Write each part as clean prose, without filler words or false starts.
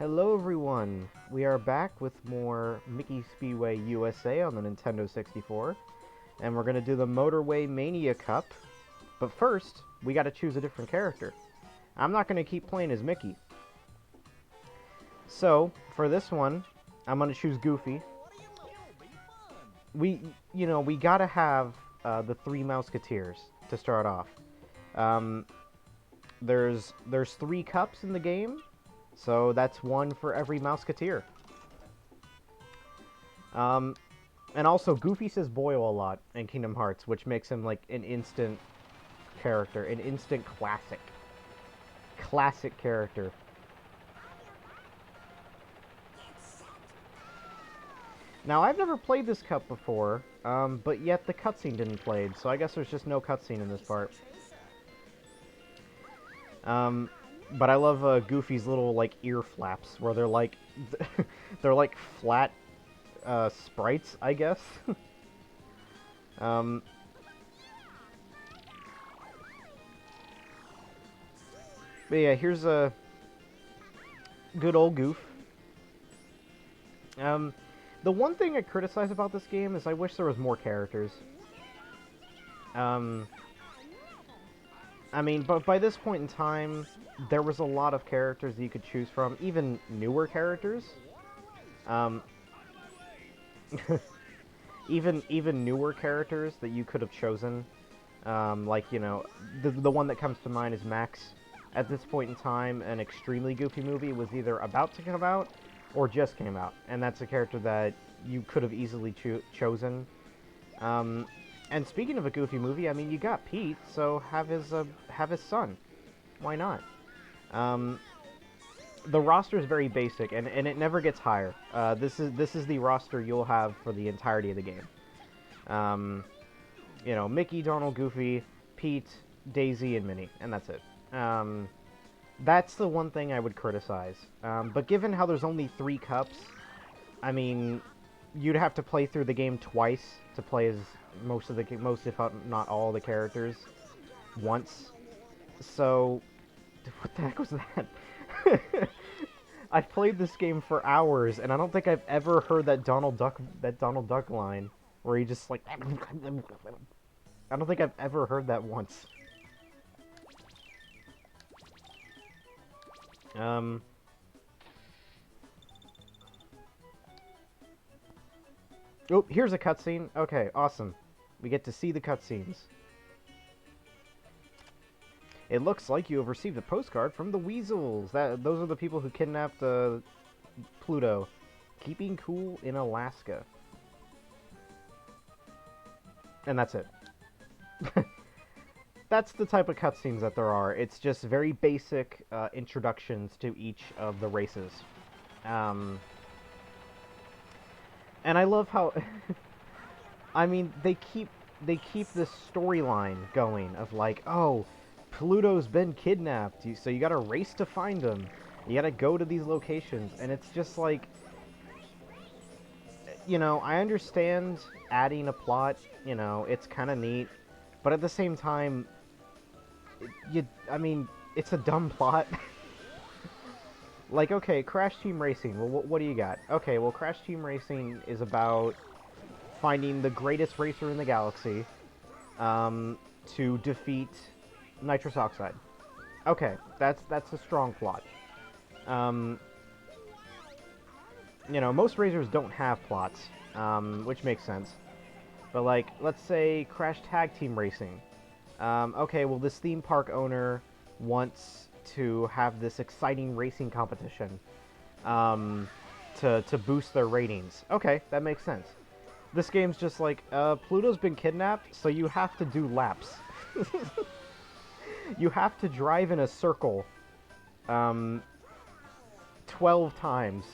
Hello everyone! We are back with more Mickey Speedway USA on the Nintendo 64, and we're going to do the Motorway Mania Cup. But first, we got to choose a different character. I'm not going to keep playing as Mickey. So, for this one, I'm going to choose Goofy. We got to have the three Mouseketeers to start off. There's three cups in the game, so that's one for every Mouseketeer. And also, Goofy says Boyle a lot in Kingdom Hearts, which makes him like an instant character, an instant classic character. Now, I've never played this cup before, but yet the cutscene didn't play, so I guess there's just no cutscene in this part. But I love Goofy's little like ear flaps, where they're like they're like flat sprites, I guess. But yeah, here's a good old Goof. The one thing I criticize about this game is I wish there was more characters. I mean, but by this point in time, there was a lot of characters that you could choose from, even newer characters. Even newer characters that you could have chosen. Like, you know, the one that comes to mind is Max. At this point in time, an extremely Goofy movie was either about to come out or just came out, and that's a character that you could have easily chosen. And speaking of a Goofy movie, I mean, you got Pete, so have his son. Why not? The roster is very basic, and it never gets higher. This is the roster you'll have for the entirety of the game. You know, Mickey, Donald, Goofy, Pete, Daisy, and Minnie, and that's it. That's the one thing I would criticize. But given how there's only 3 cups, I mean, you'd have to play through the game twice to play as most, if not all, the characters once. So, what the heck was that? I've played this game for hours, and I don't think I've ever heard that Donald Duck line where he just like. I don't think I've ever heard that once. Oh, here's a cutscene. Okay, awesome. We get to see the cutscenes. It looks like you have received a postcard from the Weasels. Those are the people who kidnapped Pluto. Keeping cool in Alaska. And that's it. That's the type of cutscenes that there are. It's just very basic introductions to each of the races. And I love how... I mean, they keep this storyline going of like, oh, Pluto's been kidnapped, so you gotta race to find him. You gotta go to these locations, and it's just like... You know, I understand adding a plot, you know, it's kind of neat, but at the same time, I mean, it's a dumb plot. Like, okay, Crash Team Racing, well, what do you got? Okay, well, Crash Team Racing is about finding the greatest racer in the galaxy, to defeat nitrous oxide. Okay, that's a strong plot. You know, most racers don't have plots, which makes sense. But, like, let's say Crash Tag Team Racing. Okay, well, this theme park owner wants to have this exciting racing competition to boost their ratings. Okay, that makes sense. This game's just like, Pluto's been kidnapped, so you have to do laps. You have to drive in a circle 12 times.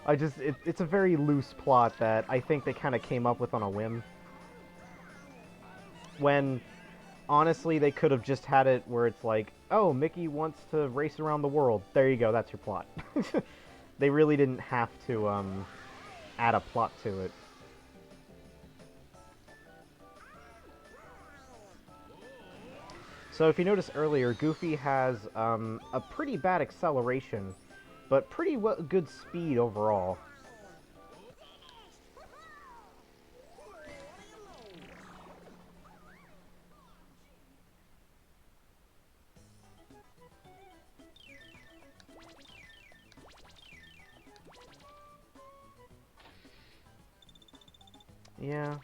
It's a very loose plot that I think they kind of came up with on a whim. When, honestly, they could have just had it where it's like, oh, Mickey wants to race around the world. There you go, that's your plot. They really didn't have to, add a plot to it. So if you notice earlier, Goofy has a pretty bad acceleration, but pretty good speed overall. Yeah,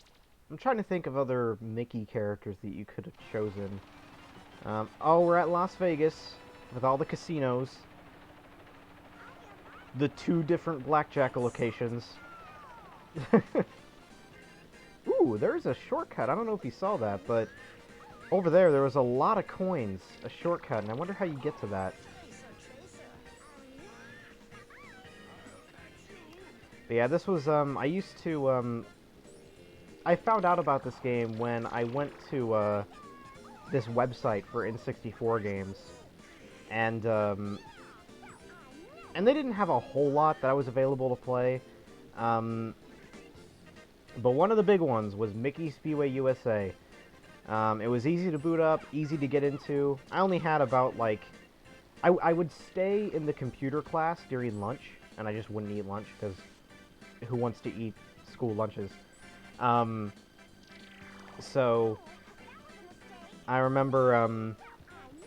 I'm trying to think of other Mickey characters that you could have chosen. Oh, we're at Las Vegas with all the casinos. The 2 different blackjack locations. Ooh, there's a shortcut. I don't know if you saw that, but over there was a lot of coins. A shortcut, and I wonder how you get to that. But yeah, this was, I used to, I found out about this game when I went to, this website for N64 games. And they didn't have a whole lot that was available to play. But one of the big ones was Mickey Speedway USA. It was easy to boot up, easy to get into. I only had about, like... I would stay in the computer class during lunch, and I just wouldn't eat lunch, because who wants to eat school lunches? So, I remember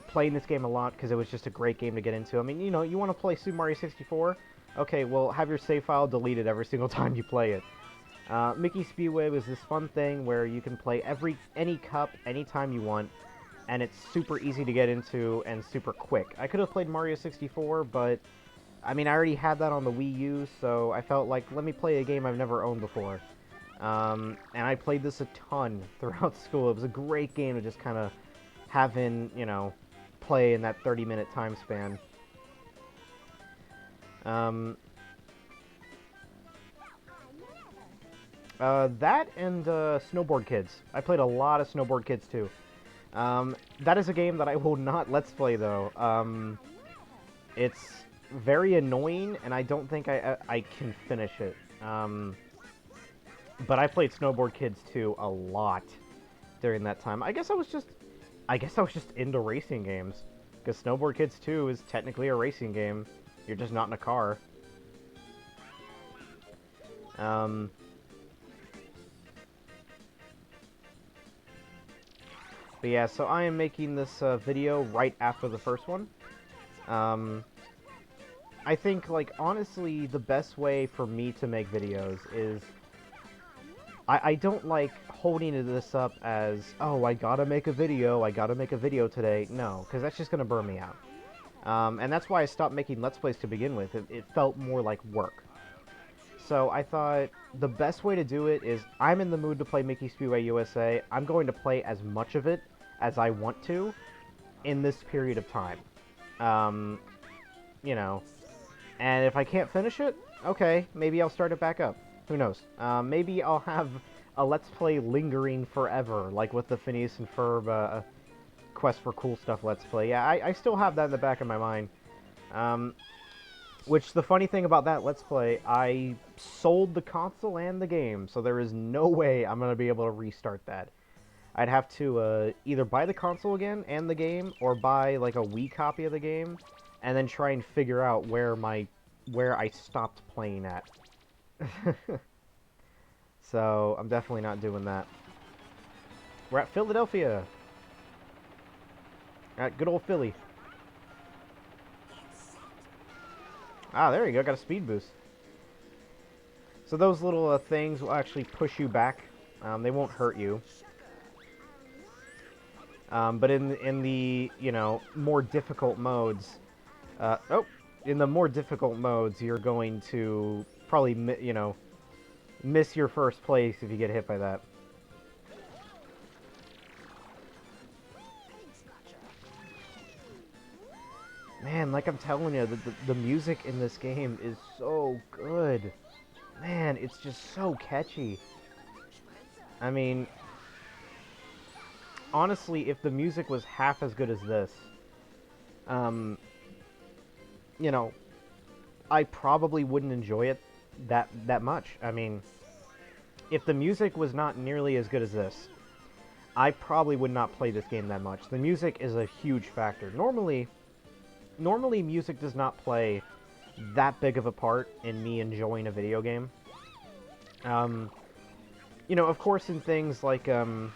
playing this game a lot, because it was just a great game to get into. I mean, you know, you want to play Super Mario 64? Okay, well, have your save file deleted every single time you play it. Mickey Speedway was this fun thing where you can play any cup anytime you want, and it's super easy to get into and super quick. I could have played Mario 64, but I mean, I already had that on the Wii U, so I felt like, let me play a game I've never owned before. And I played this a ton throughout school. It was a great game to just kind of have in, you know, play in that 30-minute time span. That and Snowboard Kids. I played a lot of Snowboard Kids too. That is a game that I will not Let's Play though. It's very annoying, and I don't think I can finish it. But I played Snowboard Kids 2 a lot during that time. I guess I was just into racing games, because Snowboard Kids 2 is technically a racing game. You're just not in a car. But yeah, so I am making this video right after the first one. I think, like, honestly, the best way for me to make videos is... I don't like holding this up as, oh, I gotta make a video today. No, because that's just gonna burn me out. And that's why I stopped making Let's Plays to begin with. It felt more like work. So I thought the best way to do it is, I'm in the mood to play Mickey Speedway USA. I'm going to play as much of it as I want to in this period of time. You know, and if I can't finish it, okay, maybe I'll start it back up. Who knows? Maybe I'll have a Let's Play lingering forever, like with the Phineas and Ferb Quest for Cool Stuff Let's Play. Yeah, I still have that in the back of my mind. Which, the funny thing about that Let's Play, I sold the console and the game, so there is no way I'm going to be able to restart that. I'd have to either buy the console again and the game, or buy like a Wii copy of the game, and then try and figure out where I stopped playing at. So, I'm definitely not doing that. We're at Philadelphia. At good old Philly. Ah, there you go. Got a speed boost. So those little things will actually push you back. They won't hurt you. But in the, you know, more difficult modes... in the more difficult modes, you're going to probably, you know, miss your first place if you get hit by that. Man, like I'm telling you, the music in this game is so good. Man, it's just so catchy. I mean, honestly, if the music was half as good as this, you know, I probably wouldn't enjoy it that much. I mean, if the music was not nearly as good as this, I probably would not play this game that much. The music is a huge factor. Normally music does not play that big of a part in me enjoying a video game. You know, of course, in things like the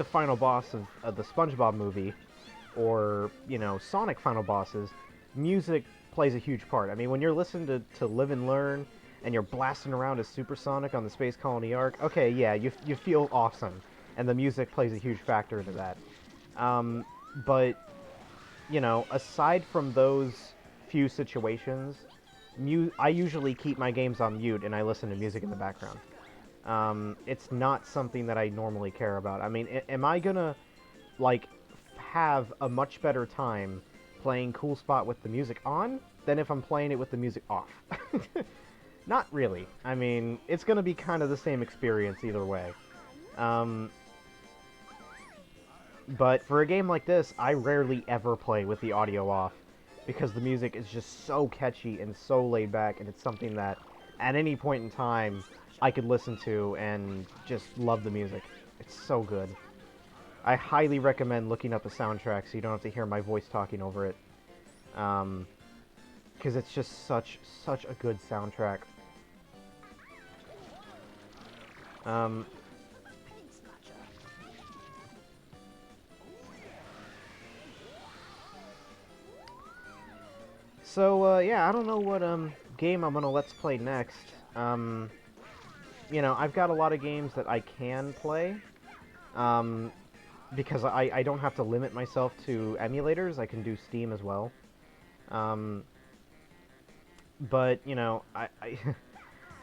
final boss of the SpongeBob movie, or, you know, Sonic final bosses, music plays a huge part. I mean, when you're listening to Live and Learn, and you're blasting around as Super Sonic on the Space Colony Arc, okay, yeah, you feel awesome, and the music plays a huge factor into that. But, you know, aside from those few situations, I usually keep my games on mute and I listen to music in the background. It's not something that I normally care about. I mean, am I gonna, like, have a much better time playing Cool Spot with the music on than if I'm playing it with the music off? Not really. I mean, it's gonna be kind of the same experience either way. But for a game like this, I rarely ever play with the audio off, because the music is just so catchy and so laid back, and it's something that, at any point in time, I could listen to and just love the music. It's so good. I highly recommend looking up a soundtrack so you don't have to hear my voice talking over it. Because it's just such a good soundtrack. So, yeah, I don't know what, game I'm gonna let's play next. You know, I've got a lot of games that I can play, because I don't have to limit myself to emulators. I can do Steam as well. But, you know,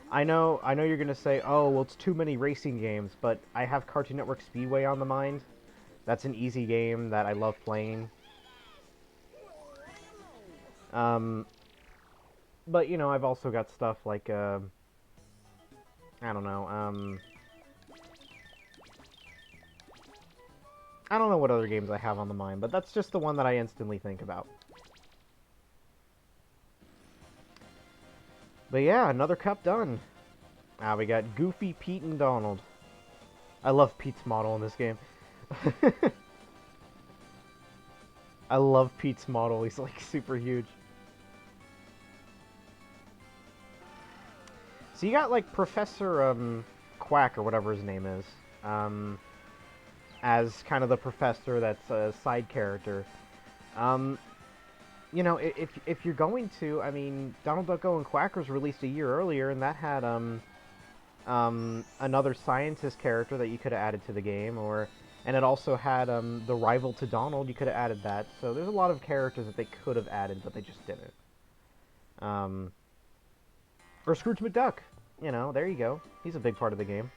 I know you're gonna say, oh, well, it's too many racing games, but I have Cartoon Network Speedway on the mind. That's an easy game that I love playing. But, you know, I've also got stuff like, I don't know, I don't know what other games I have on the mind, but that's just the one that I instantly think about. But yeah, another cup done. We got Goofy, Pete, and Donald. I love Pete's model in this game. I love Pete's model. He's, like, super huge. So you got, like, Professor, Quack, or whatever his name is, as kind of the professor that's a side character. You know, if you're going to, I mean, Donald Duck Go and Quackers released a year earlier, and that had, another scientist character that you could have added to the game, and it also had, the rival to Donald. You could have added that. So there's a lot of characters that they could have added, but they just didn't. Or Scrooge McDuck. You know, there you go. He's a big part of the game.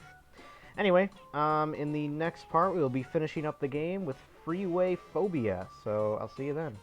Anyway, in the next part, we will be finishing up the game with Freeway Phobia. So I'll see you then.